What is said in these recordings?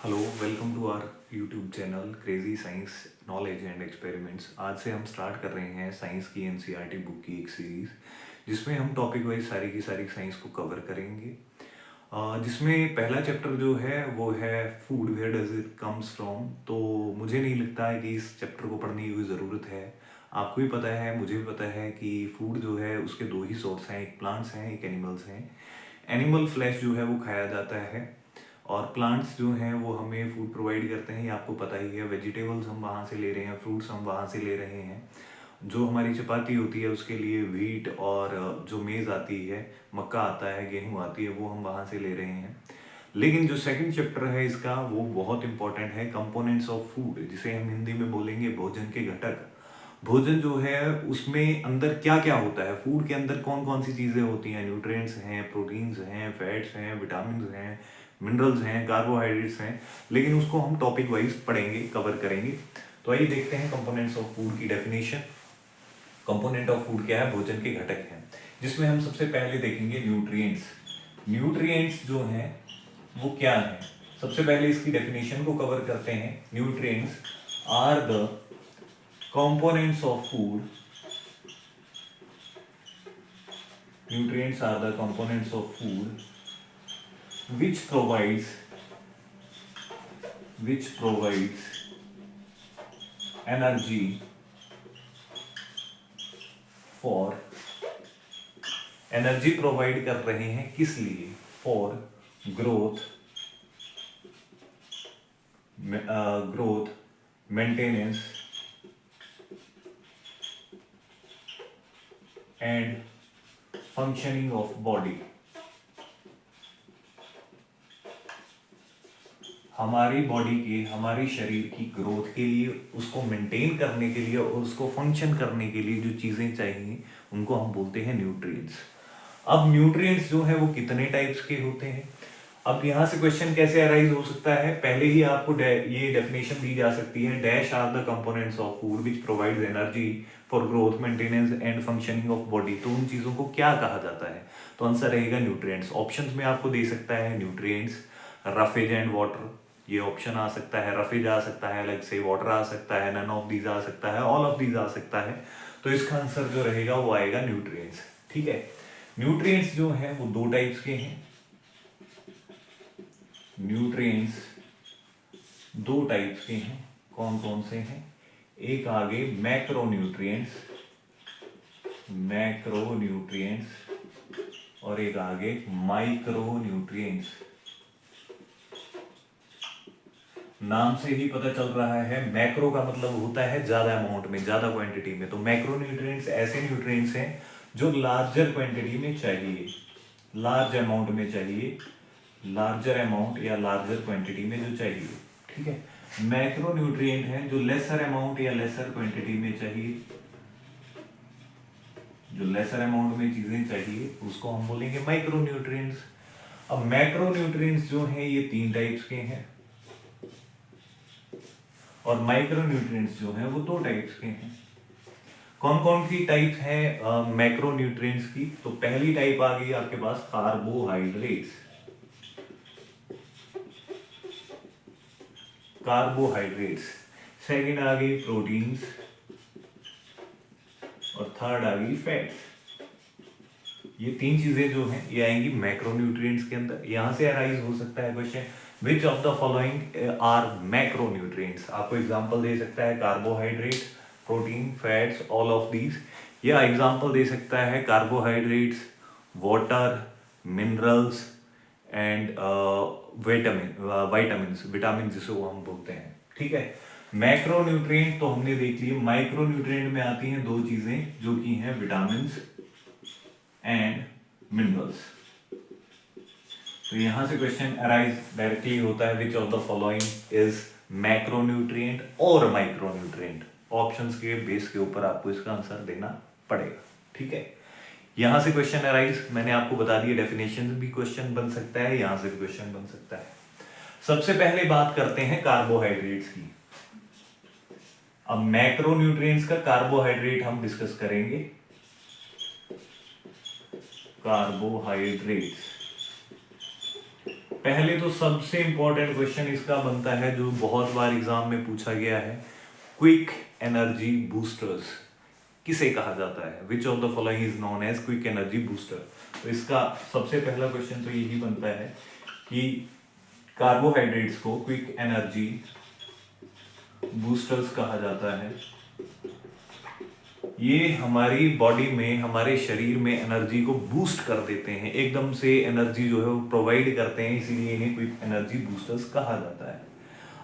Hello, welcome to our YouTube channel crazy science knowledge and experiments. आज से हम start कर रहे हैं साइंस की एनसीईआरटी बुक की एक सीरीज़, जिसमें हम टॉपिक वाइज सारी की सारी साइंस को कवर करेंगे। जिसमें पहला चैप्टर जो है वो है food, where does it comes from. तो मुझे नहीं लगता है कि इस चैप्टर को पढ़ने की कोई ज़रूरत है। आपको भी पता है, मुझे भी पता है कि फूड जो है उसके दो ही सोर्स हैं, एक प्लांट्स हैं, एक एनिमल्स हैं। एनिमल फ्लैश जो है वो खाया जाता है और प्लांट्स जो हैं वो हमें फूड प्रोवाइड करते हैं, ये आपको पता ही है। वेजिटेबल्स हम वहाँ से ले रहे हैं, फ्रूट्स हम वहाँ से ले रहे हैं। जो हमारी चपाती होती है उसके लिए व्हीट और जो मेज़ आती है, मक्का आता है, गेहूँ आती है, वो हम वहाँ से ले रहे हैं। लेकिन जो सेकंड चैप्टर है इसका वो बहुत इंपॉर्टेंट है, कंपोनेंट्स ऑफ फूड, जिसे हम हिंदी में बोलेंगे भोजन के घटक। भोजन जो है उसमें अंदर क्या क्या होता है, फूड के अंदर कौन कौन सी चीज़ें होती हैं। न्यूट्रिएंट्स हैं, प्रोटीन्स हैं, फैट्स हैं, विटामिन हैं, मिनरल्स हैं, कार्बोहाइड्रेट्स हैं। लेकिन उसको हम टॉपिक वाइज पढ़ेंगे, कवर करेंगे। तो आइए देखते हैं कंपोनेंट्स ऑफ फूड की डेफिनेशन। कंपोनेंट ऑफ फूड क्या है? भोजन के घटक हैं, जिसमें हम सबसे पहले देखेंगे न्यूट्रिएंट्स। न्यूट्रिएंट्स जो हैं वो क्या है, सबसे पहले इसकी डेफिनेशन को कवर करते हैं। Nutrients are the components of food. Nutrients are the components of food which provides energy for energy provide कर रहे हैं, किस लिए? For growth, maintenance and functioning of body. हमारी बॉडी के, हमारी शरीर की ग्रोथ के लिए, उसको मेंटेन करने के लिए और उसको फंक्शन करने के लिए जो चीजें चाहिए उनको हम बोलते हैं न्यूट्रिएंट्स। अब न्यूट्रिएंट्स जो है वो कितने टाइप्स के होते हैं? अब यहाँ से क्वेश्चन कैसे अराइज हो सकता है? पहले ही आपको ये डेफिनेशन दी जा सकती है, dash are the components of food which provides energy for growth, maintenance and functioning of body. तो उन चीजों को क्या कहा जाता है? तो आंसर रहेगा न्यूट्रिएंट्स। ऑप्शंस में आपको दे सकता है न्यूट्रिएंट्स, रफेज एंड वाटर, ये ऑप्शन आ सकता है। रफेज आ सकता है, लाइक से वाटर आ सकता है, नन ऑफ दीज आ सकता है, ऑल ऑफ दीज आ सकता है। तो इसका आंसर जो रहेगा वो आएगा न्यूट्रिएंट्स। ठीक है, न्यूट्रिएंट्स जो है वो दो टाइप्स के हैं। न्यूट्रिएंट्स दो टाइप्स के हैं, कौन कौन से हैं? एक आगे मैक्रोन्यूट्रिएंट्स, और एक आगे माइक्रोन्यूट्रिएंट्स। नाम से ही पता चल रहा है, मैक्रो का मतलब होता है ज्यादा अमाउंट में, ज्यादा क्वांटिटी में। तो मैक्रोन्यूट्रिएंट्स ऐसे न्यूट्रिएंट्स हैं जो लार्जर क्वांटिटी में चाहिए, लार्ज अमाउंट में चाहिए, लार्जर अमाउंट या लार्जर क्वांटिटी में जो चाहिए। ठीक है, मैक्रोन्यूट्रिएंट हैं जो लेसर अमाउंट या लेसर क्वांटिटी में चाहिए, जो लेसर अमाउंट में चीजें चाहिए उसको हम बोलेंगे माइक्रोन्यूट्रिएंट्स। अब मैक्रोन्यूट्रिएंट्स जो हैं ये तीन टाइप्स के हैं और माइक्रोन्यूट्रिएंट्स जो हैं वो दो टाइप्स के हैं। कौन कौन सी टाइप है मैक्रोन्यूट्रिएंट्स की? तो पहली टाइप आ गई आपके पास कार्बोहाइड्रेट्स, सेकंड आ गई प्रोटीन्स और थर्ड आ गई फैट्स। ये तीन चीजें जो हैं ये आएंगी मैक्रोन्यूट्रिएंट्स के अंदर। यहां से अराइज हो सकता है question, which of the following are macronutrients. आपको एग्जांपल दे सकता है carbohydrate, protein, fats, all of these. या एग्जांपल दे सकता है carbohydrates, water, minerals and vitamin जिसे वो हम बोलते हैं। ठीक है, मैक्रोन्यूट्रिएंट तो हमने देख लिए। माइक्रोन्यूट्रिएंट में आती हैं दो चीजें जो कि हैं विटामिन एंड मिनरल्स। तो यहां से क्वेश्चन अराइज डायरेक्टली होता है, which of the following is macronutrient और माइक्रोन्यूट्रिएंट। ऑप्शंस के बेस के ऊपर आपको इसका आंसर देना पड़ेगा। ठीक है, यहां से क्वेश्चन अराइज, मैंने आपको बता दिया, डेफिनेशन भी क्वेश्चन बन सकता है, यहां से भी क्वेश्चन बन सकता है। सबसे पहले बात करते हैं कार्बोहाइड्रेट्स की। अब मैक्रोन्यूट्रिएंट्स का कार्बोहाइड्रेट हम डिस्कस करेंगे। कार्बोहाइड्रेट्स पहले तो सबसे इंपॉर्टेंट क्वेश्चन इसका बनता है जो बहुत बार एग्जाम में पूछा गया है, क्विक एनर्जी बूस्टर्स किसे कहा जाता है? Which of the following is known as quick energy booster? तो इसका सबसे पहला क्वेश्चन तो यही बनता है कि कार्बोहाइड्रेट्स को क्विक एनर्जी बूस्टर्स कहा जाता है। ये हमारी बॉडी में, हमारे शरीर में एनर्जी को बूस्ट कर देते हैं, एकदम से एनर्जी जो है वो प्रोवाइड करते हैं, इसीलिए इन्हें क्विक एनर्जी बूस्टर्स कहा जाता है।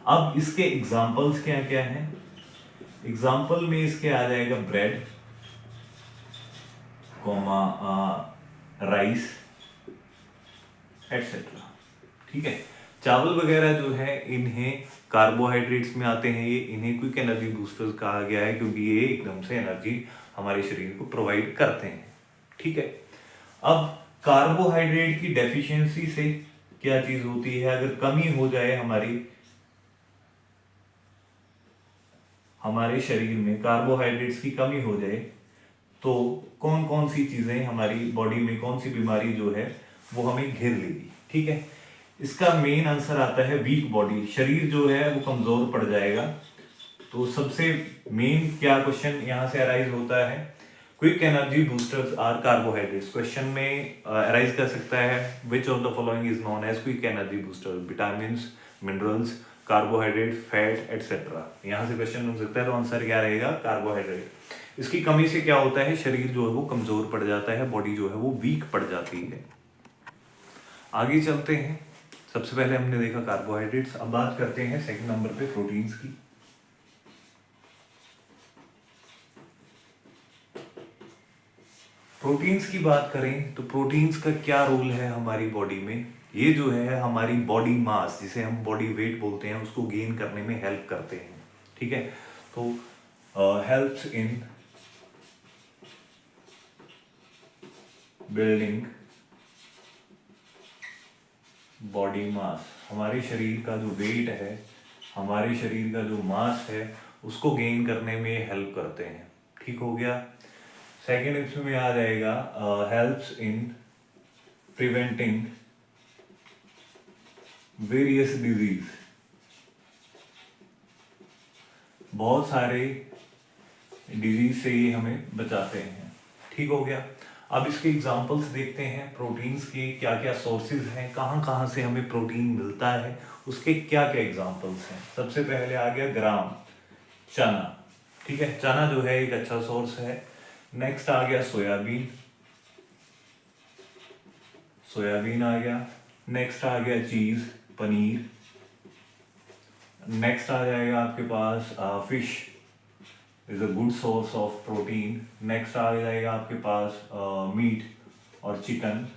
अब इसके एग्जांपल्स क्या क्या हैं? एग्जांपल में इसके आ जाएगा ब्रेड, राइस एटसेट्रा। ठीक है, चावल वगैरह जो है इन्हें कार्बोहाइड्रेट्स में आते हैं, ये इन्हें क्विक एनर्जी बूस्टर्स कहा गया है क्योंकि ये एकदम से एनर्जी हमारे शरीर को प्रोवाइड करते हैं। ठीक है, अब कार्बोहाइड्रेट की डेफिशिएंसी से क्या चीज होती है? अगर कमी हो जाए हमारे शरीर में कार्बोहाइड्रेट्स की कमी हो जाए तो कौन कौन सी चीजें हमारी बॉडी में, कौन सी बीमारी जो है वो हमें घेर लेगी? ठीक है, इसका मेन आंसर आता है वीक बॉडी, शरीर जो है वो कमजोर पड़ जाएगा। तो सबसे मेन क्या क्वेश्चन यहां से अराइज होता है? Quick energy boosters are carbohydrates. Question में अराइज कर सकता है which of the following is known as quick energy boosters? Vitamin, minerals, carbohydrate, fat etcetera. यहां से क्वेश्चन बन सकता है, तो आंसर क्या रहेगा? कार्बोहाइड्रेट। इसकी कमी से क्या होता है? शरीर जो है वो कमजोर पड़ जाता है, बॉडी जो है वो वीक पड़ जाती है। आगे चलते हैं। सबसे पहले हमने देखा कार्बोहाइड्रेट्स, अब बात करते हैं सेकंड नंबर पे प्रोटीन्स की। प्रोटीन्स की बात करें तो प्रोटीन्स का क्या रोल है हमारी बॉडी में? ये जो है हमारी बॉडी मास, जिसे हम बॉडी वेट बोलते हैं, उसको गेन करने में हेल्प करते हैं। ठीक है, तो helps in building body mass. हमारे शरीर का जो वेट है, हमारे शरीर का जो मास है, उसको गेन करने में हेल्प करते हैं। ठीक हो गया। सेकेंड इसमें आ जाएगा helps in preventing various disease. बहुत सारे डिजीज से ये हमें बचाते हैं। ठीक हो गया। अब इसके एग्जांपल्स देखते हैं, प्रोटीन्स के क्या क्या सोर्सेज हैं, कहाँ कहाँ से हमें प्रोटीन मिलता है, उसके क्या क्या एग्जांपल्स हैं। सबसे पहले आ गया ग्राम, चना। ठीक है, चना जो है एक अच्छा सोर्स है। नेक्स्ट आ गया सोयाबीन, सोयाबीन आ गया। नेक्स्ट आ गया चीज, पनीर। नेक्स्ट आ जाएगा आपके पास fish is a good source of protein. Next आ जाएगा आपके पास मीट और चिकन,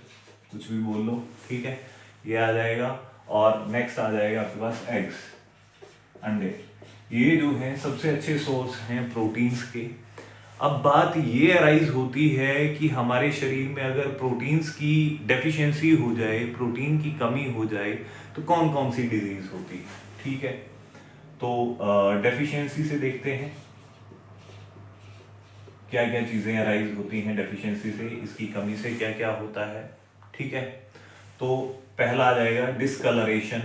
कुछ भी बोल लो। ठीक है, ये आ जाएगा। और नेक्स्ट आ जाएगा आपके पास एग्स, अंडे। ये जो है सबसे अच्छे सोर्स हैं प्रोटीन्स के। अब बात ये अराइज होती है कि हमारे शरीर में अगर प्रोटीन्स की डेफिशिएंसी हो जाए, प्रोटीन की कमी हो जाए, तो कौन कौन सी डिजीज होती है। ठीक है, तो डेफिशिएंसी से देखते हैं क्या क्या चीजें अराइज होती हैं डेफिशिएंसी से, इसकी कमी से क्या क्या होता है। ठीक है, तो पहला आ जाएगा डिस्कलरेशन,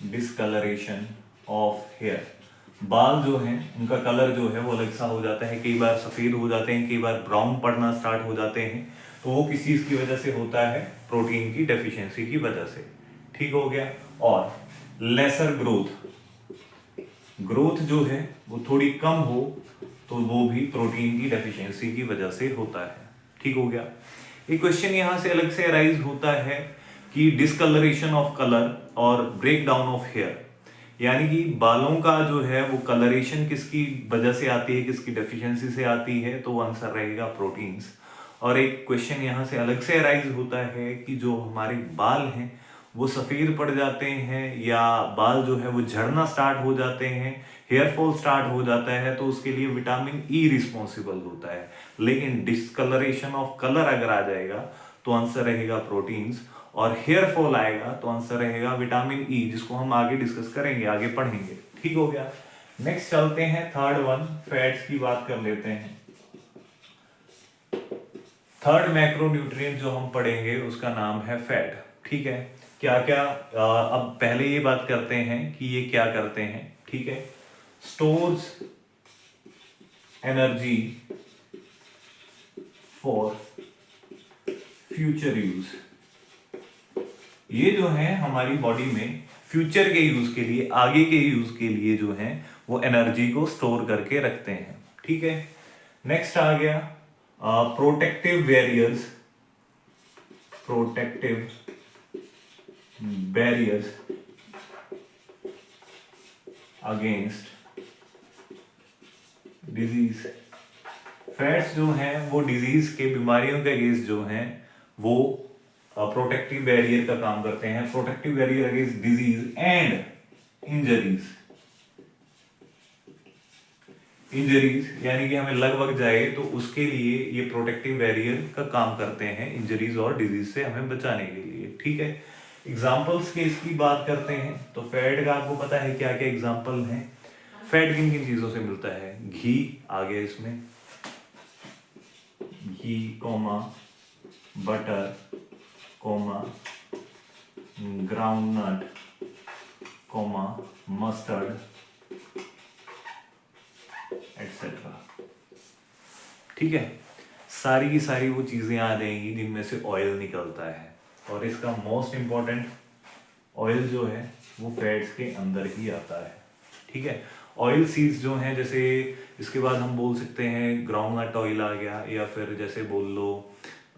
डिस्कलरेशन ऑफ हेयर। बाल जो हैं उनका कलर जो है वो अलग सा हो जाता है, कई बार सफेद हो जाते हैं, कई बार ब्राउन पड़ना स्टार्ट हो जाते हैं। तो वो किस चीज की वजह से होता है? प्रोटीन की डेफिशिएंसी की वजह से। ठीक हो गया। और लेसर ग्रोथ, ग्रोथ जो है वो थोड़ी कम हो तो वो भी प्रोटीन की डेफिशिएंसी की वजह से होता है। ठीक हो गया। एक क्वेश्चन यहां से अलग से अराइज होता है कि डिस्कलरेशन ऑफ कलर और ब्रेक डाउन ऑफ हेयर, यानी कि बालों का जो है वो कलरेशन किसकी वजह से आती है, किसकी डेफिशिएंसी से आती है? तो आंसर रहेगा प्रोटीन्स। और एक क्वेश्चन यहाँ से अलग से अराइज होता है कि जो हमारे बाल हैं वो सफेद पड़ जाते हैं या बाल जो है वो झड़ना स्टार्ट हो जाते हैं, हेयर फॉल स्टार्ट हो जाता है, तो उसके लिए विटामिन ई रिस्पॉन्सिबल होता है। लेकिन डिस्कलरेशन ऑफ कलर अगर आ जाएगा तो आंसर रहेगा प्रोटीन्स, और हेयर फॉल आएगा तो आंसर रहेगा विटामिन ई, जिसको हम आगे डिस्कस करेंगे, आगे पढ़ेंगे। ठीक हो गया। नेक्स्ट चलते हैं थर्ड वन, फैट्स की बात कर लेते हैं। थर्ड मैक्रोन्यूट्रिएंट जो हम पढ़ेंगे उसका नाम है फैट। ठीक है। क्या क्या, अब पहले ये बात करते हैं कि ये क्या करते हैं। ठीक है, stores energy for future use. ये जो है हमारी बॉडी में फ्यूचर के यूज के लिए, आगे के यूज के लिए जो है वो एनर्जी को स्टोर करके रखते हैं। ठीक है, नेक्स्ट आ गया protective barriers. Protective barriers against disease. Fats जो हैं वो डिजीज के, बीमारियों के अगेंस्ट जो हैं वो प्रोटेक्टिव बैरियर का काम करते हैं। Protective barrier against disease and injuries. Injuries यानी कि हमें लग वग जाए तो उसके लिए ये प्रोटेक्टिव बैरियर का काम करते हैं, इंजरीज और डिजीज से हमें बचाने के लिए। ठीक है, एग्जाम्पल्स के इसकी बात करते हैं तो फैट का आपको पता है क्या क्या एग्जाम्पल हैं। फैट किन किन चीजों से मिलता है? घी आ गया इसमें, ghee comma butter comma groundnut comma mustard etcetera. ठीक है, सारी की सारी वो चीजें आ जाएंगी जिनमें से ऑयल निकलता है, और इसका मोस्ट इंपॉर्टेंट ऑयल जो है वो फैट्स के अंदर ही आता है। ठीक है, ऑयल सीड्स जो हैं, जैसे इसके बाद हम बोल सकते हैं ग्राउंडनट ऑयल आ गया, या फिर जैसे बोल लो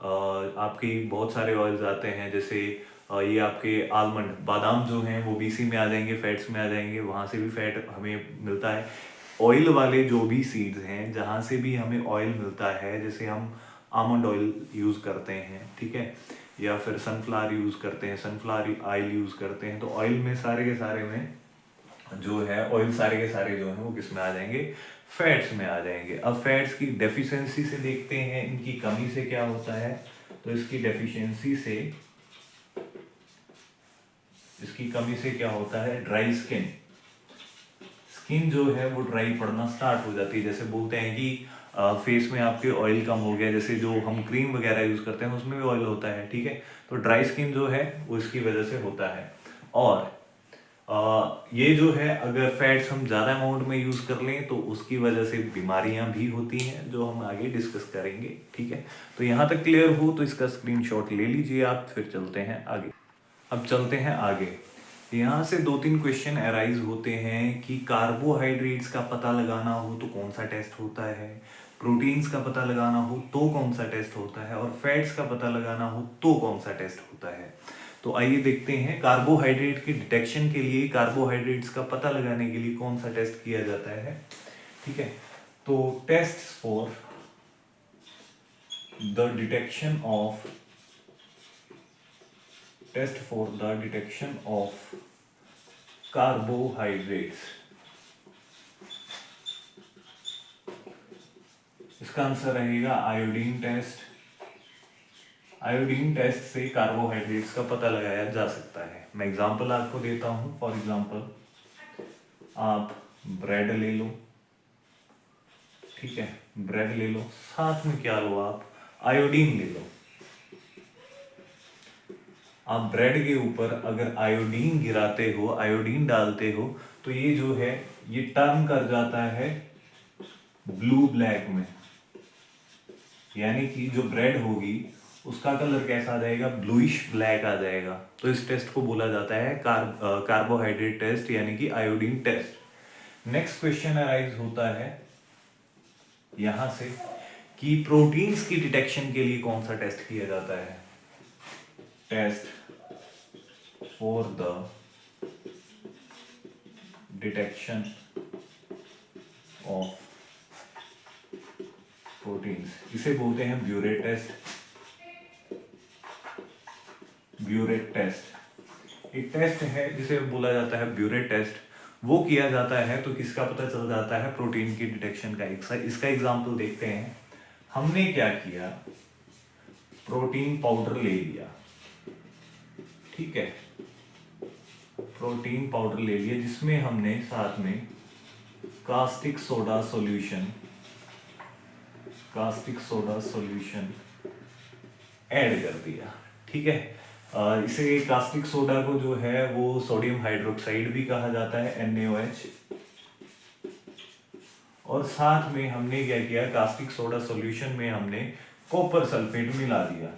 आपकी बहुत सारे ऑयल्स आते हैं, जैसे ये आपके आलमंड, बादाम जो हैं वो बीसी में आ जाएंगे, फैट्स में आ जाएंगे, वहाँ से भी फैट हमें मिलता है। ऑयल वाले जो भी सीड्स हैं जहाँ से भी हमें ऑयल मिलता है, जैसे हम आमंड ऑयल यूज़ करते हैं, ठीक है, या फिर सनफ्लावर यूज़ करते हैं, सनफ्लावर ऑयल यूज़ करते हैं, तो ऑयल में सारे के सारे में जो है ऑयल सारे के सारे जो हैं वो किस में आ जाएंगे? फैट्स में आ जाएंगे। अब फैट्स की डेफिशिएंसी से देखते हैं इनकी कमी से क्या होता है। तो इसकी डेफिशिएंसी से, इसकी कमी से क्या होता है? Dry skin. स्किन जो है वो ड्राई पड़ना स्टार्ट हो जाती है। जैसे बोलते हैं कि फेस में आपके ऑयल कम हो गया, जैसे जो हम क्रीम वगैरह यूज करते हैं उसमें भी ऑयल होता है, ठीक है, तो ड्राई स्किन जो है वो इसकी वजह से होता है। और ये जो है अगर फैट्स हम ज़्यादा अमाउंट में यूज़ कर लें तो उसकी वजह से बीमारियां भी होती हैं, जो हम आगे डिस्कस करेंगे। ठीक है, तो यहाँ तक क्लियर हो तो इसका स्क्रीनशॉट ले लीजिए आप, फिर चलते हैं आगे। अब चलते हैं आगे। यहाँ से 2-3 क्वेश्चन अराइज होते हैं कि कार्बोहाइड्रेट्स का पता लगाना हो तो कौन सा टेस्ट होता है, प्रोटीन्स का पता लगाना हो तो कौन सा टेस्ट होता है, और फैट्स का पता लगाना हो तो कौन सा टेस्ट होता है। तो आइए देखते हैं कार्बोहाइड्रेट की डिटेक्शन के लिए, कार्बोहाइड्रेट्स का पता लगाने के लिए कौन सा टेस्ट किया जाता है। ठीक है, तो test for the detection of carbohydrates, इसका आंसर रहेगा आयोडीन टेस्ट। आयोडीन टेस्ट से कार्बोहाइड्रेट्स का पता लगाया जा सकता है। मैं एग्जांपल आपको देता हूं। फॉर एग्जांपल आप ब्रेड ले लो, ठीक है, ब्रेड ले लो, साथ में क्या लो आप? आयोडीन ले लो। आप ब्रेड के ऊपर अगर आयोडीन गिराते हो, आयोडीन डालते हो, तो ये जो है ये टर्न कर जाता है ब्लू ब्लैक में, यानी कि जो ब्रेड होगी उसका कलर कैसा आ जाएगा? ब्लूइश ब्लैक आ जाएगा। तो इस टेस्ट को बोला जाता है कार्बोहाइड्रेट टेस्ट, यानी कि iodine test. Next question arise होता है यहां से कि प्रोटीन्स की डिटेक्शन के लिए कौन सा टेस्ट किया जाता है। Test for the detection of proteins, इसे बोलते हैं ब्यूरेट टेस्ट। ब्यूरेट टेस्ट एक टेस्ट है जिसे बोला जाता है ब्यूरेट टेस्ट। वो किया जाता है तो किसका पता चल जाता है? प्रोटीन की डिटेक्शन का। इसका एग्जांपल देखते हैं। हमने क्या किया? प्रोटीन पाउडर ले लिया, ठीक है, प्रोटीन पाउडर ले लिया जिसमें हमने साथ में कास्टिक सोडा सॉल्यूशन ऐड कर दिया, ठीक है। इसे कास्टिक सोडा को जो है वो सोडियम हाइड्रोक्साइड भी कहा जाता है, NaOH। और साथ में हमने क्या किया, कास्टिक सोडा सॉल्यूशन में हमने कॉपर सल्फेट मिला दिया।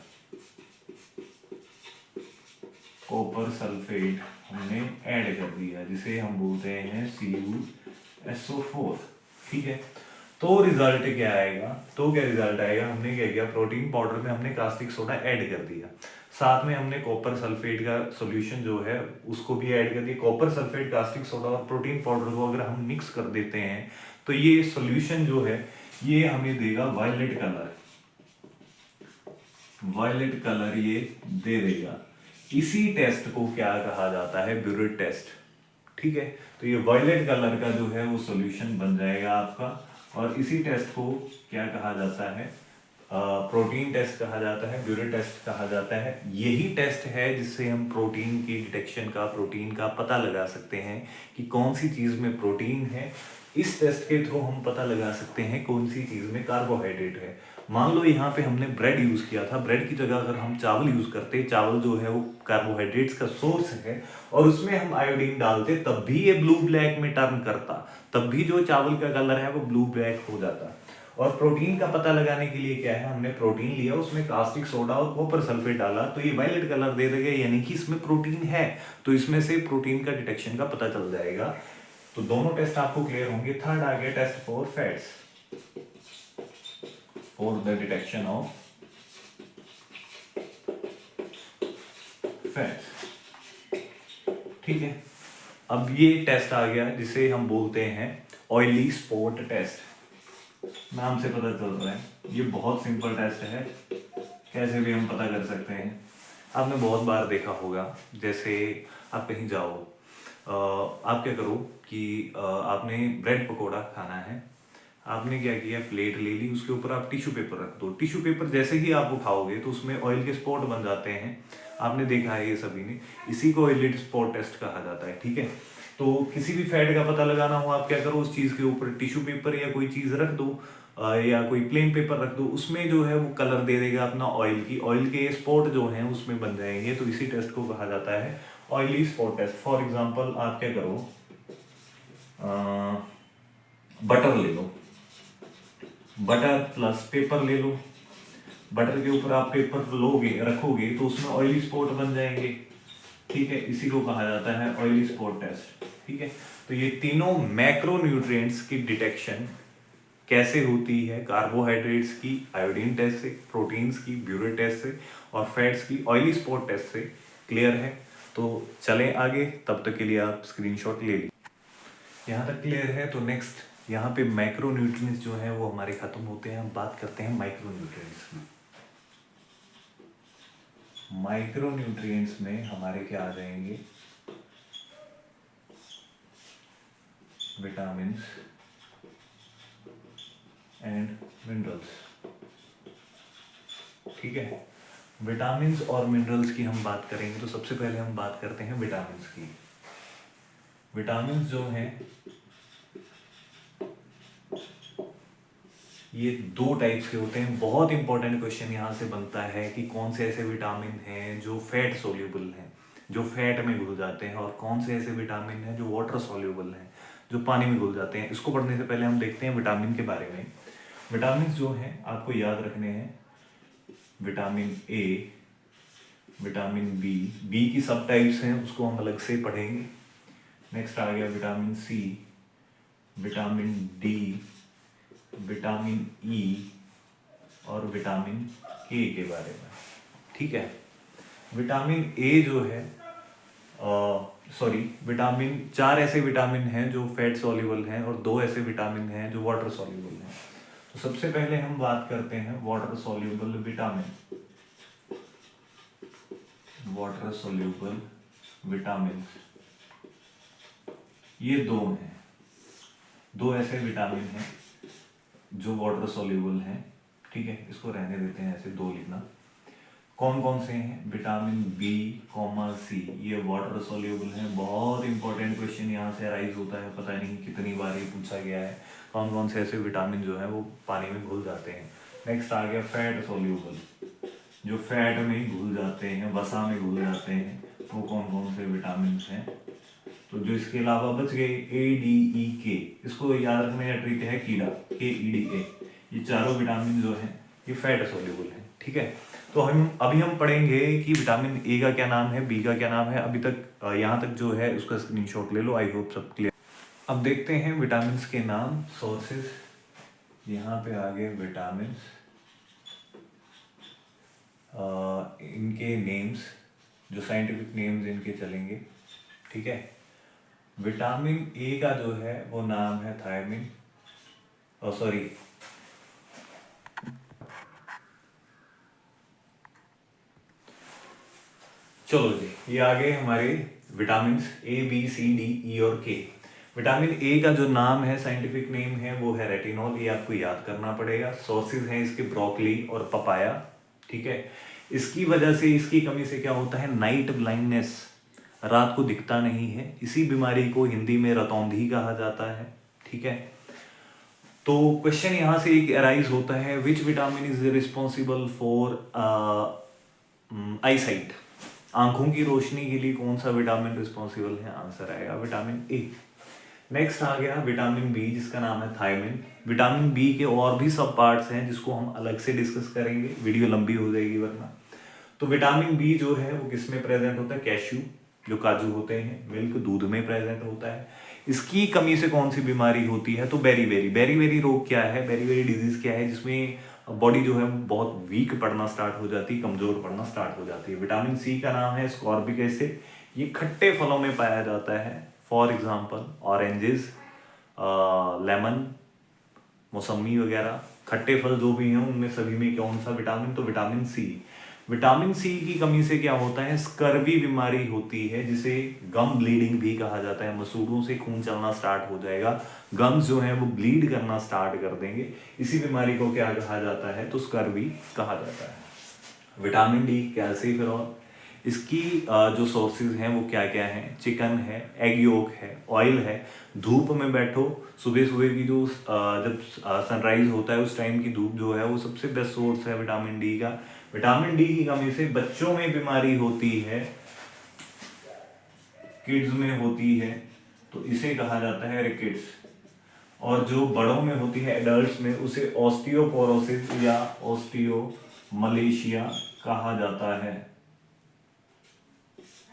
कॉपर सल्फेट हमने ऐड कर दिया, जिसे हम बोलते हैं CuSO4। ठीक है, तो रिजल्ट क्या आएगा, हमने क्या किया, प्रोटीन पाउडर में हमने कास्टिक सोडा ऐड कर दिया, साथ में हमने कॉपर सल्फेट का सॉल्यूशन जो है उसको भी ऐड कर दिया। कॉपर सल्फेट, कास्टिक सोडा और प्रोटीन पाउडर को अगर हम मिक्स कर देते हैं तो ये सॉल्यूशन जो है ये हमें देगा वायलेट कलर। वायलेट कलर ये दे देगा। इसी टेस्ट को क्या कहा जाता है, ब्यूरेट टेस्ट। ठीक है, तो ये वायलेट कलर का जो है वो सॉल्यूशन बन जाएगा आपका। और इसी टेस्ट को क्या कहा जाता है, प्रोटीन टेस्ट कहा जाता है, ब्यूरेट टेस्ट कहा जाता है। यही टेस्ट है जिससे हम प्रोटीन की डिटेक्शन का, प्रोटीन का पता लगा सकते हैं कि कौन सी चीज में प्रोटीन है। इस टेस्ट के थ्रू हम पता लगा सकते हैं कौन सी चीज में कार्बोहाइड्रेट है। मान लो यहाँ पे हमने ब्रेड यूज किया था, ब्रेड की जगह अगर हम चावल यूज करते, चावल जो है वो कार्बोहाइड्रेट्स का सोर्स है, और उसमें हम आयोडीन डालते, तब भी ये ब्लू ब्लैक में टर्न करता, तब भी जो चावल का कलर है वो ब्लू ब्लैक हो जाता। और प्रोटीन का पता लगाने के लिए क्या है, हमने प्रोटीन लिया, उसमें कास्टिक सोडा और कॉपर सल्फेट डाला, तो ये वायलेट कलर दे देगा, यानी कि इसमें प्रोटीन है। तो इसमें से प्रोटीन का डिटेक्शन का पता चल जाएगा। तो दोनों टेस्ट आपको क्लियर होंगे। थर्ड आ गया test for fats, for the detection of fats. ठीक है, अब ये टेस्ट आ गया जिसे हम बोलते हैं ऑयली स्पॉट टेस्ट। नाम से पता चल रहा है ये बहुत सिंपल टेस्ट है, कैसे भी हम पता कर सकते हैं। आपने बहुत बार देखा होगा, जैसे आप कहीं जाओ, आप क्या करो कि आपने ब्रेड पकोड़ा खाना है, आपने क्या किया, प्लेट ले ली, उसके ऊपर आप टिश्यू पेपर रख दो। टिश्यू पेपर जैसे ही आप उठाओगे तो उसमें ऑयल के स्पॉट बन जाते हैं, आपने देखा है ये सभी ने। इसी को ऑयली स्पॉट टेस्ट कहा जाता है। ठीक है, तो किसी भी फैट का पता लगाना हो, आप क्या करो, उस चीज के ऊपर टिश्यू पेपर या कोई चीज रख दो, या कोई प्लेन पेपर रख दो, उसमें जो है वो कलर दे देगा अपना ऑयल के स्पॉट जो हैं उसमें बन जाएंगे। तो इसी टेस्ट को कहा जाता है oily spot test. For example आप क्या करो, बटर ले लो, बटर प्लस पेपर ले लो, बटर के ऊपर आप पेपर लोगे, रखोगे, तो उसमें ऑयली स्पॉट बन जाएंगे। ठीक है, इसी को कहा जाता है ऑयली स्पॉट टेस्ट। ठीक है, तो ये तीनों मैक्रोन्यूट्रिएंट्स की डिटेक्शन कैसे होती है, कार्बोहाइड्रेट्स की आयोडीन टेस्ट से, प्रोटीन्स की ब्यूरेट टेस्ट से, और फैट्स की ऑयली स्पॉट टेस्ट से। क्लियर है? तो चलें आगे, तब तक के लिए आप स्क्रीनशॉट ले लीजिए। यहाँ तक क्लियर है? तो नेक्स्ट यहाँ पे मैक्रोन्यूट्रिएंट्स जो है वो हमारे खत्म होते हैं, हम बात करते हैं माइक्रोन्यूट्रिएंट्स की। माइक्रोन्यूट्रिएंट्स में हमारे क्या आ जाएंगे, विटामिन एंड मिनरल्स। ठीक है, विटामिन और मिनरल्स की हम बात करेंगे तो सबसे पहले हम बात करते हैं विटामिन की। विटामिन जो हैं ये दो टाइप्स के होते हैं। बहुत इंपॉर्टेंट क्वेश्चन यहाँ से बनता है कि कौन से ऐसे विटामिन हैं जो फैट सोल्यूबल हैं, जो फैट में घुल जाते हैं, और कौन से ऐसे विटामिन हैं जो वाटर सोल्यूबल हैं, जो पानी में घुल जाते हैं। इसको पढ़ने से पहले हम देखते हैं विटामिन के बारे में। विटामिन जो हैं आपको याद रखने हैं, vitamin A, vitamin B, B की सब टाइप्स हैं उसको हम अलग से पढ़ेंगे। नेक्स्ट आ गया vitamin C, vitamin D, vitamin E और विटामिन के बारे में। ठीक है, विटामिन ए जो है, विटामिन, 4 ऐसे विटामिन हैं जो फैट सॉल्युबल हैं और 2 ऐसे विटामिन हैं जो वाटर सॉल्युबल हैं। तो सबसे पहले हम बात करते हैं water soluble vitamin. Water soluble vitamin ये 2 हैं, 2 ऐसे विटामिन हैं जो वाटर सॉल्युबल हैं। ठीक है, इसको रहने देते हैं ऐसे 2 लिखना। कौन कौन से हैं, विटामिन बी कॉमा सी, ये वाटर सॉल्युबल हैं। बहुत इंपॉर्टेंट क्वेश्चन यहाँ से अराइज होता है, पता नहीं कितनी बार ये पूछा गया है, कौन कौन से ऐसे विटामिन जो है वो पानी में घुल जाते हैं। नेक्स्ट आ गया फैट सॉल्युबल। जो फैट में घुल जाते हैं, वसा में घुल जाते हैं, वो कौन कौन से विटामिन हैं। तो जो इसके अलावा बच गए ADE K, इसको याद रखने का ट्रिक है कीड़ा, KEDA। ये चारों विटामिन जो हैं ये फैट सोल्यूबल हैं, ठीक है। तो अभी हम पढ़ेंगे कि विटामिन ए का क्या नाम है, बी का क्या नाम है। अभी तक यहाँ तक जो है उसका स्क्रीनशॉट ले लो, आई होप सब क्लियर। अब देखते हैं विटामिन के नाम, सोर्सेज। यहाँ पे आ गए विटामिन, इनके नेम्स, जो साइंटिफिक नेम्स इनके चलेंगे, ठीक है। विटामिन ए का जो है वो नाम है थायमिन, सॉरी चलो जी, ये आ गए हमारे vitamin A B C D E और K। विटामिन ए का जो नाम है, साइंटिफिक नेम है, वो है रेटिनॉल, ये आपको याद करना पड़ेगा। सोर्सेज हैं इसके ब्रोकली और पपाया, ठीक है। इसकी वजह से, इसकी कमी से क्या होता है, नाइट ब्लाइंडनेस, रात को दिखता नहीं है। इसी बीमारी को हिंदी में रतौंधी कहा जाता है, ठीक है। तो क्वेश्चन यहां से एक अराइज होता है, which vitamin is responsible for I site, आंखों की रोशनी के लिए कौन सा विटामिन रिस्पॉन्सिबल है, आंसर आएगा विटामिन ए। नेक्स्ट आ गया विटामिन बी, जिसका नाम है थायमिन। विटामिन बी के और भी सब पार्ट्स हैं जिसको हम अलग से डिस्कस करेंगे, वीडियो लंबी हो जाएगी वरना। तो विटामिन बी जो है वो किस में प्रेजेंट होता है, कैश्यू, जो काजू होते हैं, मिल्क, दूध में प्रेजेंट होता है। इसकी कमी से कौन सी बीमारी होती है, तो बेरी रोग क्या है, बेरी डिजीज क्या है, जिसमें बॉडी जो है बहुत वीक पड़ना स्टार्ट हो जाती है, कमजोर पड़ना स्टार्ट हो जाती है। विटामिन सी का नाम है स्कॉर्बिक एसिड, ये खट्टे फलों में पाया जाता है, फॉर एग्जाम्पल ऑरेंजेस, लेमन, मौसमी वगैरह, खट्टे फल जो भी हैं उनमें सभी में कौन सा विटामिन, तो विटामिन सी। विटामिन सी की कमी से क्या होता है, स्कर्वी बीमारी होती है, जिसे गम ब्लीडिंग भी कहा जाता है। मसूड़ों से खून चलना स्टार्ट हो जाएगा, गम्स जो है वो ब्लीड करना स्टार्ट कर देंगे। इसी बीमारी को क्या कहा जाता है, तो स्कर्वी कहा जाता है। विटामिन डी, कैल्सीफेरॉल, इसकी जो सोर्सेज हैं वो क्या क्या हैं, चिकन है, एग योक है, ऑयल है। धूप में बैठो, सुबह सुबह की जो जब सनराइज होता है उस टाइम की धूप जो है वो सबसे बेस्ट सोर्स है विटामिन डी का। विटामिन डी की कमी से बच्चों में बीमारी होती है, किड्स में होती है, तो इसे कहा जाता है रिकेट्स। और जो बड़ों में होती है, एडल्ट्स में, उसे ऑस्टियोपोरोसिस या ऑस्टियोमलेशिया कहा जाता है,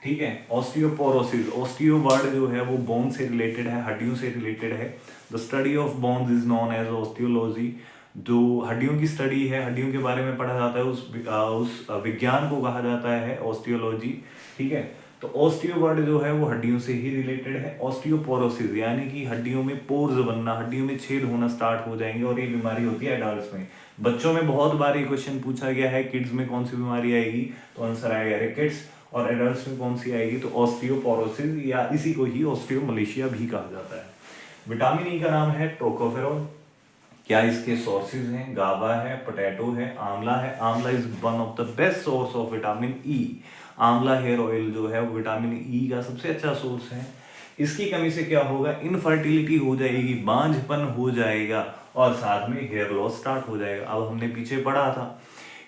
ठीक है। ऑस्टियोपोरोसिस, ऑस्टियो वर्ड जो है वो बोन से रिलेटेड है, हड्डियों से रिलेटेड है। The study of bones is known as osteology, जो हड्डियों की स्टडी है, हड्डियों के बारे में पढ़ा जाता है, उस विज्ञान को कहा जाता है ऑस्टियोलॉजी, ठीक है। तो ऑस्टियो वर्ड जो है वो हड्डियों से ही रिलेटेड है। ऑस्टियोपोरोसिस यानी कि हड्डियों में पोर्स बनना, हड्डियों में छेद होना स्टार्ट हो जाएंगे, और ये बीमारी होती है एडल्ट्स में। बच्चों में बहुत बार ये क्वेश्चन पूछा गया है, किड्स में कौन सी बीमारी आएगी, तो आंसर आएगा रिकेट्स, और एडल्ट्स में कौन सी आएगी, तो ऑस्टियोपोरोसिस, या इसी को ही ऑस्टियोमलेशिया भी कहा जाता है। विटामिन ई का नाम है टोकोफेरॉल। क्या इसके सोर्सेज हैं, गावा है, पोटैटो है, आंवला है। आंवला is one of the best source of vitamin E. आंवला हेयर ऑयल जो है वो विटामिन ई का सबसे अच्छा सोर्स है। इसकी कमी से क्या होगा, इनफर्टिलिटी हो जाएगी, बांझपन हो जाएगा, और साथ में हेयर लॉस स्टार्ट हो जाएगा। अब हमने पीछे पढ़ा था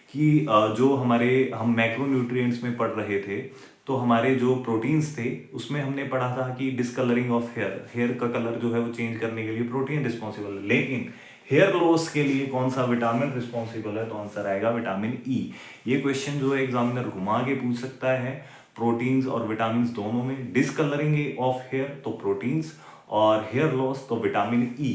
कि जो हम मैक्रोन्यूट्रिएंट्स में पढ़ रहे थे, तो हमारे जो प्रोटीन्स थे उसमें हमने पढ़ा था कि डिसकलरिंग ऑफ हेयर का कलर जो है वो चेंज करने के लिए प्रोटीन रिस्पॉन्सिबल है, लेकिन हेयर लॉस के लिए कौन सा विटामिन रिस्पॉन्सिबल है, तो आंसर आएगा विटामिन ई। ये क्वेश्चन जो है एग्जामिनर घुमा के पूछ सकता है, प्रोटीन्स और विटामिन दोनों में। डिसकलरिंग ऑफ हेयर तो प्रोटीन्स, और हेयर लॉस तो विटामिन ई,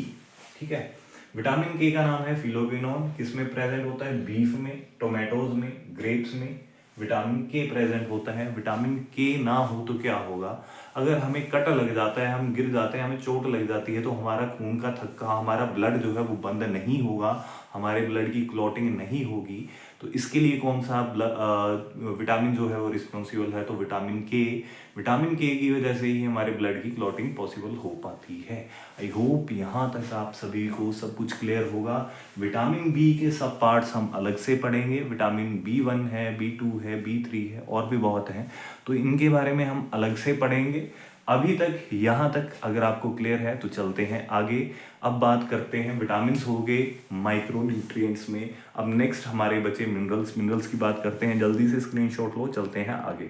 ठीक है। विटामिन के का नाम है फिलोक्विनोन, किसमें प्रेजेंट होता है, बीफ में, टोमेटोज में, ग्रेप्स में विटामिन के प्रेजेंट होता है। विटामिन के ना हो तो क्या होगा, अगर हमें कट लग जाता है, हम गिर जाते हैं, हमें चोट लग जाती है, तो हमारा खून का थक्का, हमारा ब्लड जो है वो बंद नहीं होगा, हमारे ब्लड की क्लॉटिंग नहीं होगी। तो इसके लिए कौन सा विटामिन जो है वो रिस्पॉन्सिबल है, तो विटामिन के। विटामिन के की वजह से ही हमारे ब्लड की क्लॉटिंग पॉसिबल हो पाती है। आई होप यहाँ तक आप सभी को सब कुछ क्लियर होगा। विटामिन बी के सब पार्ट्स हम अलग से पढ़ेंगे, विटामिन B1 है, B2 है, B3 है, और भी बहुत हैं, तो इनके बारे में हम अलग से पढ़ेंगे। अभी तक यहाँ तक अगर आपको क्लियर है तो चलते हैं आगे। अब बात करते हैं, विटामिन हो गए माइक्रो न्यूट्रिएंट्स में। अब नेक्स्ट हमारे बचे मिनरल्स। मिनरल्स की बात करते हैं, जल्दी से स्क्रीनशॉट लो, चलते हैं आगे।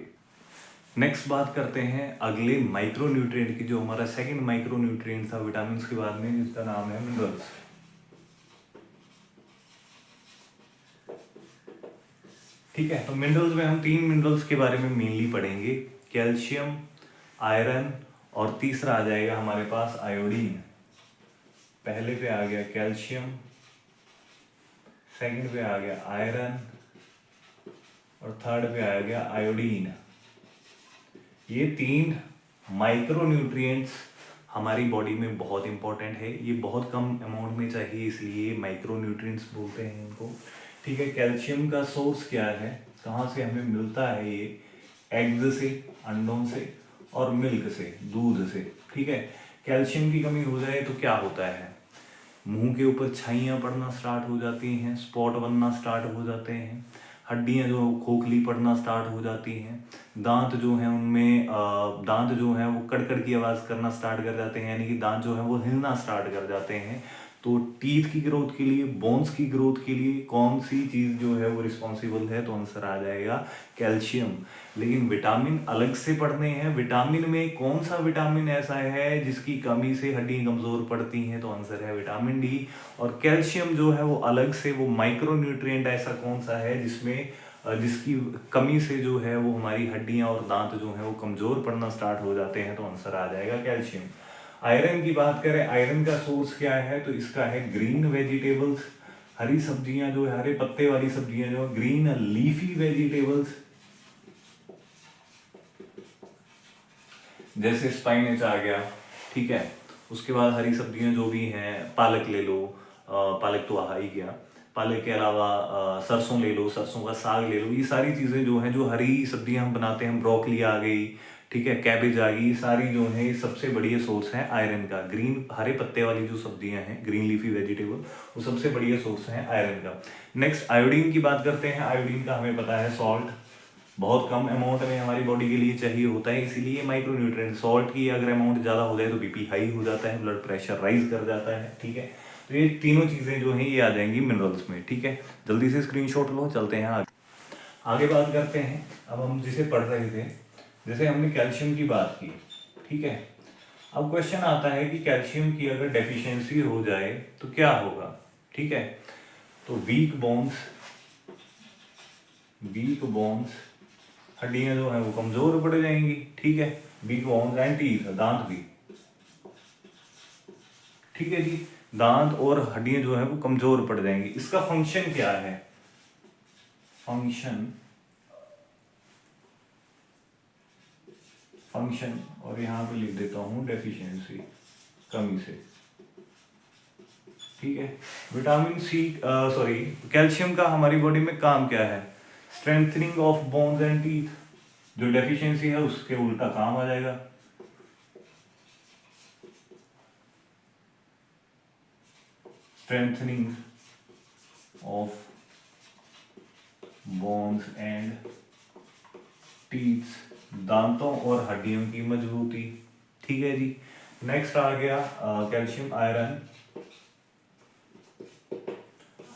नेक्स्ट बात करते हैं अगले माइक्रो न्यूट्रिएंट की, जो हमारा सेकंड माइक्रो न्यूट्रिएंट था विटामिन के बाद में, जिसका नाम है मिनरल्स। ठीक है, तो मिनरल्स में हम 3 मिनरल्स के बारे में मेनली पढ़ेंगे, कैल्शियम, आयरन और तीसरा आ जाएगा हमारे पास आयोडीन। पहले पे आ गया कैल्शियम, सेकंड पे आ गया आयरन और थर्ड पे आ गया आयोडीन। ये 3 माइक्रो न्यूट्रिएंट्स हमारी बॉडी में बहुत इंपॉर्टेंट है। ये बहुत कम अमाउंट में चाहिए, इसलिए माइक्रो न्यूट्रिएंट्स बोलते हैं इनको। ठीक है, कैल्शियम का सोर्स क्या है, कहाँ से हमें मिलता है? ये एग्स से, अंडों से और मिल्क से, दूध से। ठीक है, कैल्शियम की कमी हो जाए तो क्या होता है? मुंह के ऊपर छाइयाँ पड़ना स्टार्ट हो जाती हैं, स्पॉट बनना स्टार्ट हो जाते हैं, हड्डियाँ जो खोखली पड़ना स्टार्ट हो जाती हैं, दांत जो हैं उनमें दांत जो हैं वो कड़कड़ की आवाज़ करना स्टार्ट कर जाते हैं, यानी कि दांत जो है वो हिलना स्टार्ट कर जाते हैं। तो टीथ की ग्रोथ के लिए, बोन्स की ग्रोथ के लिए कौन सी चीज़ जो है वो रिस्पॉन्सिबल है? तो आंसर आ जाएगा कैल्शियम। लेकिन विटामिन अलग से पढ़ने हैं। विटामिन में कौन सा विटामिन ऐसा है जिसकी कमी से हड्डी कमज़ोर पड़ती हैं? तो आंसर है विटामिन डी। और कैल्शियम जो है वो अलग से, वो माइक्रो न्यूट्रिएंट ऐसा कौन सा है जिसमें जिसकी कमी से जो है वो हमारी हड्डियां और दांत जो है वो कमज़ोर पड़ना स्टार्ट हो जाते हैं? तो आंसर आ जाएगा कैल्शियम। आयरन की बात करें, आयरन का सोर्स क्या है? तो इसका है ग्रीन वेजिटेबल्स, हरी सब्जियां जो है, हरे पत्ते वाली सब्जियां जो, ग्रीन लीफी वेजिटेबल्स, जैसे स्पाइनच आ गया। ठीक है, उसके बाद हरी सब्जियां जो भी हैं, पालक ले लो, पालक तो आ ही गया, पालक के अलावा सरसों ले लो, सरसों का साग ले लो। ये सारी चीज़ें जो हैं, जो हरी सब्जियां हम बनाते हैं, ब्रोकली आ गई, ठीक है, कैबेज आ गई, सारी जो है सबसे बढ़िया सोर्स है आयरन का। ग्रीन हरे पत्ते वाली जो सब्जियां हैं, ग्रीन लीफी वेजिटेबल, वो सबसे बढ़िया सोर्स है आयरन का। नेक्स्ट आयोडीन की बात करते हैं। आयोडीन का हमें पता है सॉल्ट बहुत कम अमाउंट में हमारी बॉडी के लिए चाहिए होता है, इसीलिए माइक्रो न्यूट्रिएंट। सॉल्ट की अगर अमाउंट ज़्यादा हो जाए तो बीपी हाई हो जाता है, ब्लड प्रेशर राइज कर जाता है। ठीक है, तो ये तीनों चीज़ें जो हैं ये आ जाएंगी मिनरल्स में। ठीक है, जल्दी से स्क्रीनशॉट लो, चलते हैं आगे। आगे बात करते हैं, अब हम जिसे पढ़ रहे थे, जैसे हमने कैल्शियम की बात की। ठीक है, अब क्वेश्चन आता है कि कैल्शियम की अगर डेफिशिएंसी हो जाए तो क्या होगा? ठीक है, तो वीक बोन्स, हड्डियां जो है वो कमजोर पड़ जाएंगी। ठीक है, वीक बोन्स एंड टीथ, दांत भी। ठीक है जी, दांत और हड्डियां जो है वो कमजोर पड़ जाएंगी। इसका फंक्शन क्या है? फंक्शन और यहां पे लिख देता हूं डेफिशिएंसी, कमी से। ठीक है, विटामिन सी, सॉरी, कैल्शियम का हमारी बॉडी में काम क्या है? Strengthening of bones and teeth. जो डेफिशिएंसी है उसके उल्टा काम आ जाएगा। Strengthening of bones and teeth, दांतों और हड्डियों की मजबूती। ठीक है जी, नेक्स्ट आ गया कैल्शियम आयरन।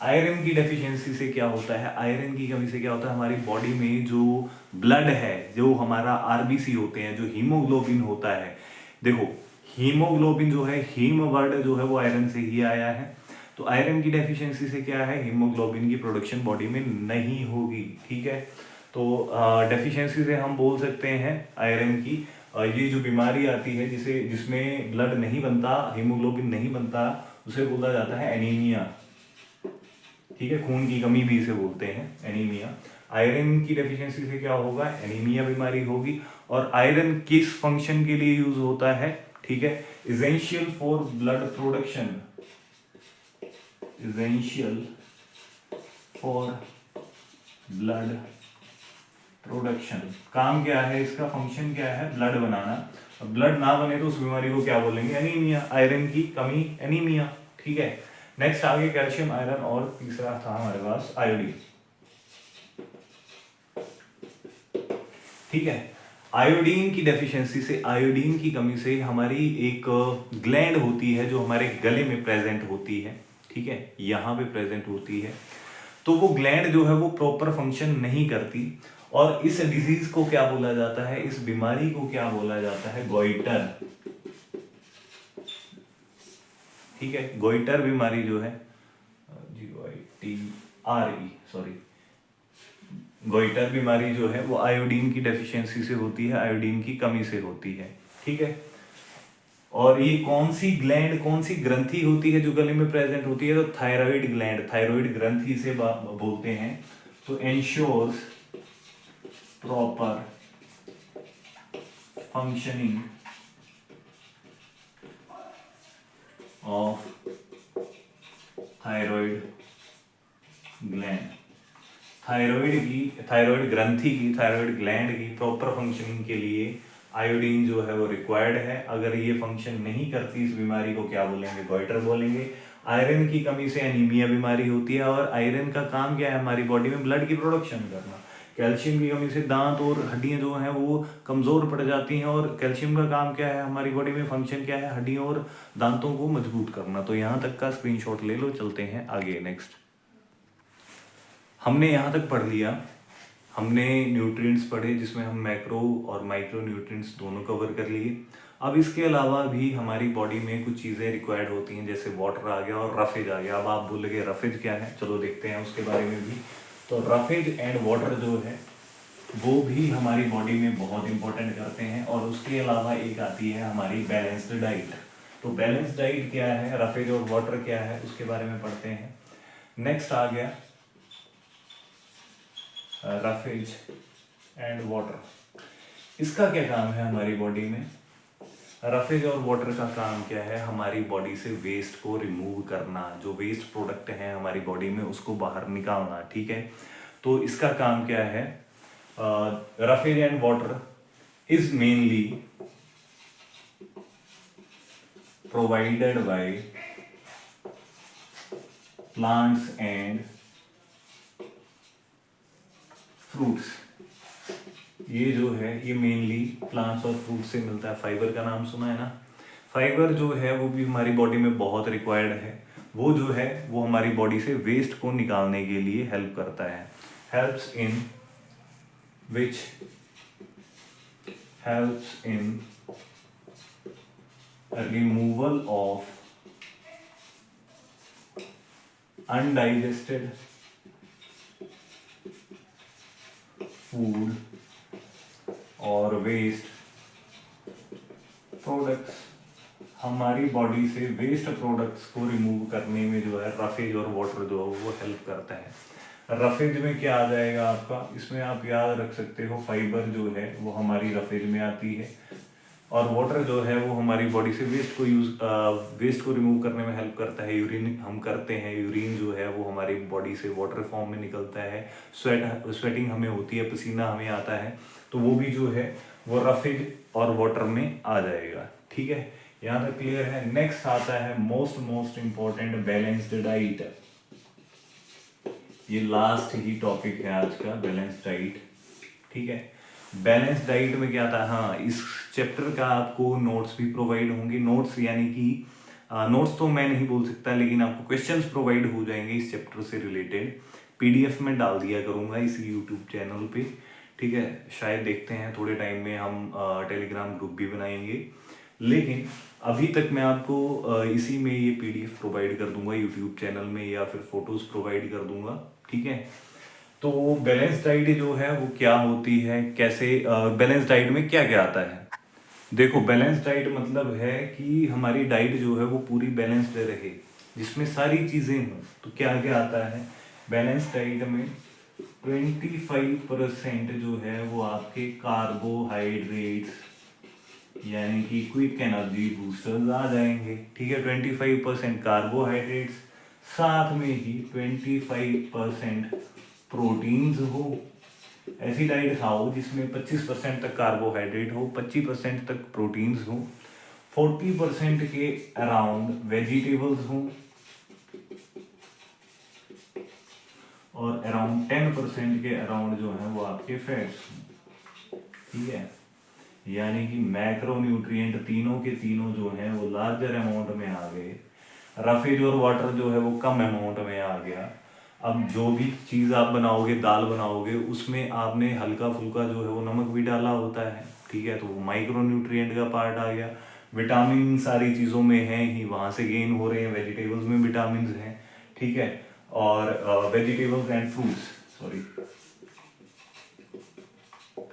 आयरन की डेफिशिएंसी से क्या होता है? आयरन की कमी से क्या होता है? हमारी बॉडी में जो ब्लड है, जो हमारा आरबीसी होते हैं, जो हीमोग्लोबिन होता है, देखो हीमोग्लोबिन जो है, हीम वर्ड जो है वो आयरन से ही आया है। तो आयरन की डेफिशिएंसी से क्या है? हीमोग्लोबिन की प्रोडक्शन बॉडी में नहीं होगी। ठीक है, तो डेफिशिएंसी से हम बोल सकते हैं आयरन की, ये जो बीमारी आती है जिसमें ब्लड नहीं बनता, हीमोग्लोबिन नहीं बनता, उसे बोला जाता है एनीमिया। ठीक है, खून की कमी भी इसे बोलते हैं, एनीमिया। आयरन की डेफिशिएंसी से क्या होगा? एनीमिया बीमारी होगी। और आयरन किस फंक्शन के लिए यूज होता है? ठीक है, essential for blood production, essential for blood production. काम क्या है इसका? फंक्शन क्या है? ब्लड बनाना। ब्लड ना बने तो उस बीमारी को क्या बोलेंगे? एनीमिया, आयरन की कमी, एनीमिया। ठीक है, नेक्स्ट आगे कैल्शियम, आयरन और तीसरा था हमारे पास आयोडीन। ठीक है, आयोडीन की डेफिशिएंसी से, आयोडीन की कमी से हमारी एक ग्लैंड होती है जो हमारे गले में प्रेजेंट होती है, ठीक है, यहाँ पे प्रेजेंट होती है। तो वो ग्लैंड जो है वो प्रॉपर फंक्शन नहीं करती, और इस डिजीज को क्या बोला जाता है, इस बीमारी को क्या बोला जाता है, गोइटर। ठीक है, गोइटर बीमारी जो है, GOITRE, सॉरी, गोइटर बीमारी जो है वो आयोडीन की डेफिशिएंसी से होती है, आयोडीन की कमी से होती है। ठीक है, और ये कौन सी ग्लैंड, कौन सी ग्रंथि होती है जो गले में प्रेजेंट होती है, तो थायराइड ग्लैंड, थायराइड ग्रंथि से बोलते हैं। तो ensures proper functioning of thyroid gland, thyroid ग्रंथि की, थायराइड ग्लैंड की प्रॉपर फंक्शनिंग के लिए आयोडीन जो है वो रिक्वायर्ड है। अगर ये फंक्शन नहीं करती इस बीमारी को क्या बोलेंगे, गोइटर बोलेंगे। आयरन की कमी से एनीमिया बीमारी होती है, और आयरन का काम क्या है, हमारी बॉडी में ब्लड की प्रोडक्शन करना। कैल्शियम की कमी से दांत और हड्डियां जो हैं वो कमज़ोर पड़ जाती हैं, और कैल्शियम का काम क्या है, हमारी बॉडी में फंक्शन क्या है, हड्डियों और दांतों को मजबूत करना। तो यहाँ तक का स्क्रीनशॉट ले लो, चलते हैं आगे। नेक्स्ट, हमने यहाँ तक पढ़ लिया, हमने न्यूट्रिएंट्स पढ़े जिसमें हम मैक्रो और माइक्रो न्यूट्रिएंट्स दोनों कवर कर लिए। अब इसके अलावा भी हमारी बॉडी में कुछ चीज़ें रिक्वायर्ड होती हैं, जैसे वाटर आ गया और रफेज आ गया। अब आप बोलोगे रफेज क्या है, चलो देखते हैं उसके बारे में भी। तो रफेज एंड वाटर जो है वो भी हमारी बॉडी में बहुत इंपॉर्टेंट करते हैं, और उसके अलावा एक आती है हमारी बैलेंस्ड डाइट। तो बैलेंस्ड डाइट क्या है, रफेज और वाटर क्या है, उसके बारे में पढ़ते हैं। नेक्स्ट आ गया रफेज एंड वाटर। इसका क्या काम है हमारी बॉडी में, रफेज और वाटर का काम क्या है, हमारी बॉडी से वेस्ट को रिमूव करना, जो वेस्ट प्रोडक्ट है हमारी बॉडी में उसको बाहर निकालना। ठीक है, तो इसका काम क्या है, roughage and water is mainly provided by plants and fruits. ये जो है ये मेनली प्लांट्स और फ्रूट से मिलता है। फाइबर का नाम सुना है ना, फाइबर जो है वो भी हमारी बॉडी में बहुत रिक्वायर्ड है। वो जो है वो हमारी बॉडी से वेस्ट को निकालने के लिए हेल्प करता है, helps in which helps in removal of undigested food और वेस्ट प्रोडक्ट्स। हमारी बॉडी से वेस्ट प्रोडक्ट्स को रिमूव करने में जो है रफेज और वाटर जो है वो हेल्प करता है। रफेज में क्या आ जाएगा आपका, इसमें आप याद रख सकते हो फाइबर जो है वो हमारी रफेज में आती है, और वाटर जो है वो हमारी बॉडी से वेस्ट को रिमूव करने में हेल्प करता है। यूरिन हम करते हैं, यूरिन जो है वो हमारी बॉडी से वाटर फॉर्म में निकलता है। स्वेटिंग हमें होती है, पसीना हमें आता है, तो वो भी जो है वो रफेज और वाटर में आ जाएगा। ठीक है, यहाँ तक क्लियर है। नेक्स्ट आता है मोस्ट इंपॉर्टेंट, बैलेंस्ड डाइट। ये लास्ट ही टॉपिक है आज का, बैलेंस्ड डाइट। ठीक है, बैलेंस डाइट में क्या था, हाँ, इस चैप्टर का आपको नोट्स भी प्रोवाइड होंगे। नोट्स यानी कि नोट्स तो मैं नहीं बोल सकता, लेकिन आपको क्वेश्चंस प्रोवाइड हो जाएंगे इस चैप्टर से रिलेटेड। पीडीएफ में डाल दिया करूंगा इसी यूट्यूब चैनल पे। ठीक है, शायद देखते हैं थोड़े टाइम में हम टेलीग्राम ग्रुप भी बनाएंगे, लेकिन अभी तक मैं आपको इसी में ये पीडीएफ प्रोवाइड कर दूंगा यूट्यूब चैनल में, या फिर फोटोज प्रोवाइड कर दूंगा। ठीक है, तो बैलेंस डाइट जो है वो क्या होती है, कैसे बैलेंस डाइट में क्या क्या आता है। देखो, बैलेंस डाइट मतलब है कि हमारी डाइट जो है वो पूरी बैलेंस्ड रहे, जिसमें सारी चीजें हों। तो क्या क्या आता है बैलेंस डाइट में, 25% जो है वो आपके कार्बोहाइड्रेट्स यानी कि क्विक एनर्जी बूस्टर्स आ जाएंगे। ठीक है, 25% कार्बोहाइड्रेट्स, साथ में ही 25% प्रोटीन्स हो। ऐसी डाइट खाओ जिसमें 25% तक कार्बोहाइड्रेट हो, 25% तक प्रोटीन्स हो, 40% के अराउंड वेजिटेबल्स हो, और अराउंड 10% के अराउंड जो है वो आपके फैट्स हों। ठीक है, यानी कि मैक्रो न्यूट्रिएंट तीनों के तीनों जो हैं वो लार्जर अमाउंट में आ गए, रफेज और वाटर जो है वो कम अमाउंट में आ गया। अब जो भी चीज़ आप बनाओगे, दाल बनाओगे, उसमें आपने हल्का फुल्का जो है वो नमक भी डाला होता है, ठीक है, तो वो माइक्रो न्यूट्रिएंट का पार्ट आ गया। विटामिन सारी चीज़ों में हैं ही, वहाँ से गेन हो रहे हैं, वेजिटेबल्स में विटामिन हैं, ठीक है। और वेजिटेबल्स एंड फ्रूट्स, सॉरी,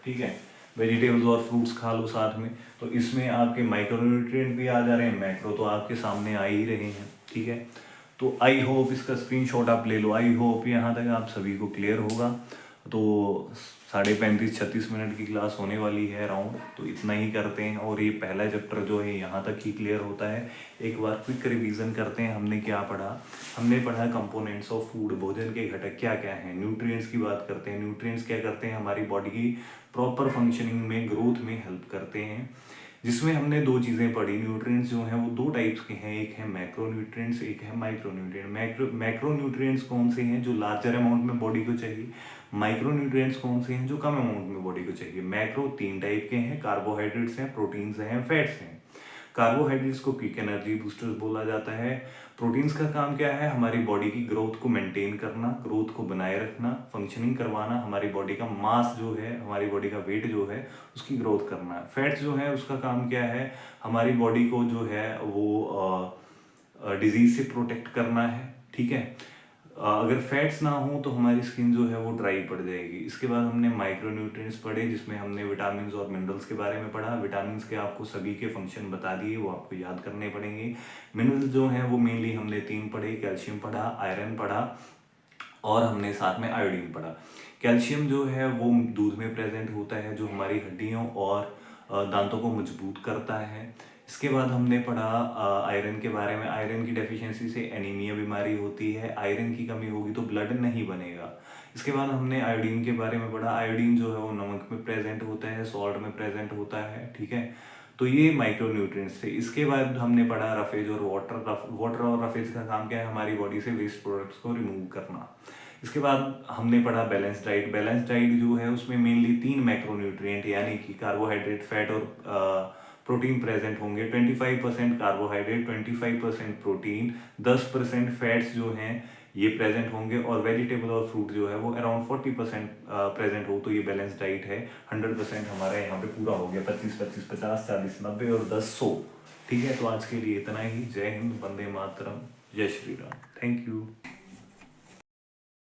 ठीक है, वेजिटेबल्स और फ्रूट्स खा लो साथ में, तो इसमें आपके माइक्रोन्यूट्रिएंट भी आ जा रहे हैं, मैक्रो तो आपके सामने आ ही रहे हैं, ठीक है। तो आई होप इसका स्क्रीनशॉट आप ले लो। आई होप यहाँ तक आप सभी को क्लियर होगा। तो 35-36 मिनट की क्लास होने वाली है अराउंड, तो इतना ही करते हैं। और ये पहला चैप्टर जो है यहाँ तक ही क्लियर होता है। एक बार क्विक रिवीजन करते हैं, हमने क्या पढ़ा। हमने पढ़ा कंपोनेंट्स ऑफ फूड, भोजन के घटक क्या क्या हैं। न्यूट्रिएंट्स की बात करते हैं, न्यूट्रिएंट्स क्या करते हैं, हमारी बॉडी की प्रॉपर फंक्शनिंग में, ग्रोथ में हेल्प करते हैं। जिसमें हमने दो चीज़ें पढ़ी। न्यूट्रिएंट्स जो हैं वो दो टाइप्स के हैं, एक है मैक्रो न्यूट्रिएंट्स, एक है माइक्रो न्यूट्रिएंट। मैक्रो न्यूट्रिएंट्स कौन से हैं, जो लार्जर अमाउंट में बॉडी को चाहिए। माइक्रो न्यूट्रिएंट्स कौन से हैं, जो कम अमाउंट में बॉडी को चाहिए। मैक्रो 3 टाइप के हैं, कार्बोहाइड्रेट्स हैं, प्रोटीन्स हैं, फैट्स हैं। कार्बोहाइड्रेट्स को क्विक एनर्जी बूस्टर्स बोला जाता है। प्रोटीन्स का काम क्या है, हमारी बॉडी की ग्रोथ को मेंटेन करना, ग्रोथ को बनाए रखना, फंक्शनिंग करवाना, हमारी बॉडी का मास जो है, हमारी बॉडी का वेट जो है, उसकी ग्रोथ करना। फैट्स जो है उसका काम क्या है, हमारी बॉडी को जो है वो डिजीज से प्रोटेक्ट करना है, ठीक है। अगर फैट्स ना हो तो हमारी स्किन जो है वो ड्राई पड़ जाएगी। इसके बाद हमने माइक्रो न्यूट्रिएंट्स पढ़े, जिसमें हमने विटामिन और मिनरल्स के बारे में पढ़ा। विटामिन के आपको सभी के फंक्शन बता दिए, वो आपको याद करने पड़ेंगे। मिनरल्स जो हैं वो मेनली हमने 3 पढ़े, कैल्शियम पढ़ा, आयरन पढ़ा, और हमने साथ में आयोडीन पढ़ा। कैल्शियम जो है वो दूध में प्रेजेंट होता है, जो हमारी हड्डियों और दांतों को मजबूत करता है। इसके बाद हमने पढ़ा आयरन के बारे में। आयरन की डेफिशिएंसी से एनीमिया बीमारी होती है, आयरन की कमी होगी तो ब्लड नहीं बनेगा। इसके बाद हमने आयोडीन के बारे में पढ़ा। आयोडीन जो है वो नमक में प्रेजेंट होता है, सॉल्ट में प्रेजेंट होता है, ठीक है। तो ये माइक्रो न्यूट्रिएंट्स थे। इसके बाद हमने पढ़ा रफेज और वाटर। वाटर और रफेज का काम क्या है, हमारी बॉडी से वेस्ट प्रोडक्ट्स को रिमूव करना। इसके बाद हमने पढ़ा बैलेंस डाइट। बैलेंस डाइट जो है उसमें मेनली 3 मैक्रोन्यूट्रिएंट यानी कि कार्बोहाइड्रेट, फैट और प्रोटीन प्रेजेंट होंगे। 25% कार्बोहाइड्रेट, 25% प्रोटीन, 10% फैट्स जो हैं ये प्रेजेंट होंगे, और वेजिटेबल और फ्रूट जो है वो अराउंड 40% प्रेजेंट हो। तो ये बैलेंस डाइट है। 100% हमारा यहाँ पे पूरा हो गया। 25-25, 50, 40, 90 और 10, 100, ठीक है। तो आज के लिए इतना ही। जय हिंद, वंदे मातरम, जय श्री राम, थैंक यू।